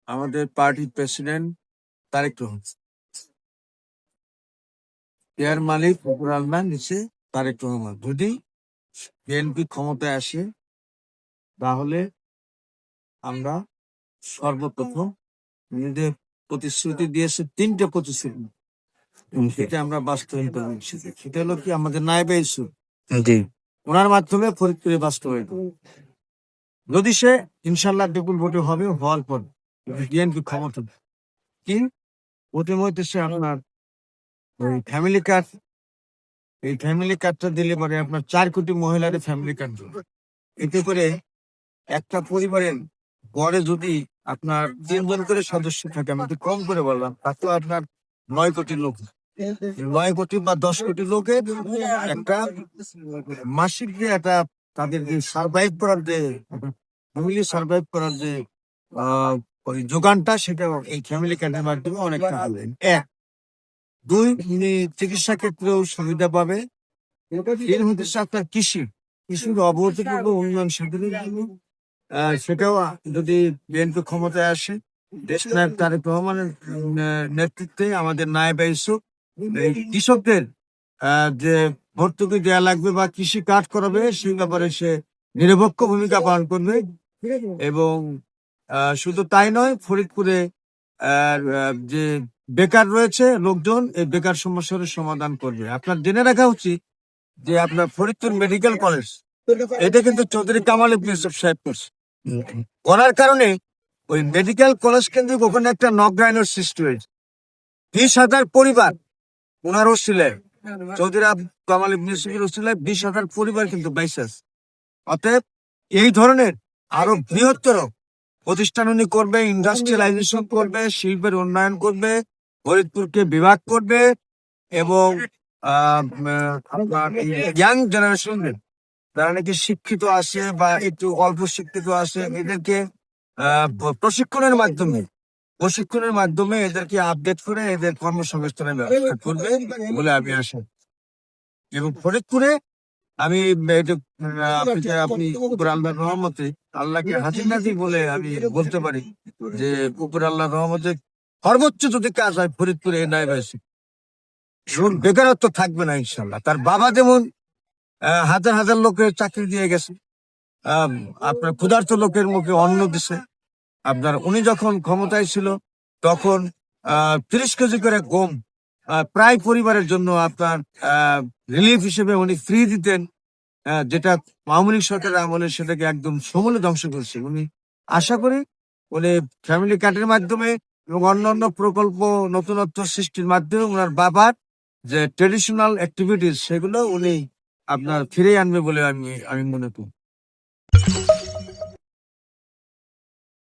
আমাদের পার্টির president Tarique Rahman, air মালিক ফখরুল আলমান, নিচে তারেক রহমান। যদি বিএনপি ক্ষমতায় আসে তাহলে আমরা সর্বপ্রথম নিজেদের প্রতিশ্রুতি দিয়েছে, 3টে প্রতিশ্রুতি, সেটা আমরা বাস্তবায়ন করবো। সেটা হলো কি, আমাদের নায়েবে ইস্যু, ওনার মাধ্যমে ফরিদপুরে বাস্তবায়ন। যদি সে ইনশাল্লাহ বিপুল ভোটে হবে, হওয়ার পর বিএনপি ক্ষমতা কি ভোটের মধ্যে সে আপনার ওই ফ্যামিলি কার্ড, এই ফ্যামিলি কার্ডটা দিলে পরে আপনার 4 কোটি মহিলার ফ্যামিলি কার্ড দেবে। এতে করে একটা পরিবারের গড়ে যদি আপনার 3 জন করে সদস্য থাকে, আমি একটু কম করে বললাম, তাতে আপনার 9 কোটি লোক, 9 কোটি বা 10 কোটি লোকের একটা মাসিক যে একটা তাদের যে সার্ভাইভ করার যে ফ্যামিলি সার্ভাইভ করার যে ওই যোগানটা, সেটা এই ফ্যামিলি কার্ডের মাধ্যমে অনেকটা হবে। 1, 2, চিকিৎসা ক্ষেত্রেও সুবিধা পাবে। 3 হচ্ছে আপনার কৃষির অভূতপূর্ব উন্নয়ন সাধনের জন্য, সেটাও যদি বিএনপি ক্ষমতায় আসে, দেশনায়ক তারেক রহমানের নেতৃত্বে আমাদের নায়েবে ইউসুফ এই কৃষকদের যে ভর্তুকি দেওয়া লাগবে বা কৃষি কার্ড করাবে, সেই ব্যাপারে সে নিরপেক্ষ ভূমিকা পালন করবে। এবং শুধু তাই নয়, ফরিদপুরে যে বেকার রয়েছে লোকজন, এই বেকার সমস্যার সমাধান করবে। আপনার জেনে রাখা উচিত যে আপনার ফরিদপুর মেডিকেল কলেজ, এটা কিন্তু চৌধুরী কামাল ইবনে ইউসুফ সাহেব করছে। করার কারণে ওই মেডিকেল কলেজ কেন্দ্রিক ওখানে একটা নকডাউনের সৃষ্টি হয়েছে। 20,000 পরিবার ওনার ওসিলায়, চৌধুরী কামাল ইবনে ইউসুফের ওসিলায় 20,000 পরিবার কিন্তু বাইসে আছে। অতএব এই ধরনের আরো বৃহত্তর প্রতিষ্ঠান উনি করবে, ইন্ডাস্ট্রিয়ালাইজেশন করবে, শিল্পের উন্নয়ন করবে, ফরিদপুরকে বিভাগ করবে এবং ইয়াং জেনারেশনদের যারা নাকি শিক্ষিত আছে বা একটু অল্প শিক্ষিত আছে, এদেরকে প্রশিক্ষণের মাধ্যমে এদেরকে আপডেট করে এদের কর্মসংস্থানের ব্যবস্থা করবে বলে আমি আশা। এবং ফরিদপুরে আমি আপনি উপর আল্লাহর রহমতে, আল্লাহকে হাজির নাজির বলে আমি বলতে পারি যে উপর আল্লাহর রহমতে সর্বোচ্চ যদি কাজ হয় ফরিদপুরে নায়েবে ইউসুফ, বেকারত্ব থাকবে না ইনশাল্লাহ। তার বাবা যেমন হাজার হাজার লোকের চাকরি দিয়ে গেছে, আপনার ক্ষুধার্ত লোকের মুখে অন্ন দিছে। আপনার উনি যখন ক্ষমতায় ছিল তখন 30 কেজি করে গম প্রায় পরিবারের জন্য আপনার রিলিফ হিসেবে উনি ফ্রি দিতেন, যেটা আওয়ামী লীগ সরকারের আমলে সেটাকে একদম সমূলে ধ্বংস করেছে উনি। আশা করি উনি ফ্যামিলি কার্ডের মাধ্যমে এবং অন্যান্য প্রকল্প নতুনত্ব সৃষ্টির মাধ্যমে ওনার বাবার যে ট্রেডিশনাল অ্যাক্টিভিটিস, সেগুলো উনি আপনার ফিরে আনবে বলে আমি মনে করি।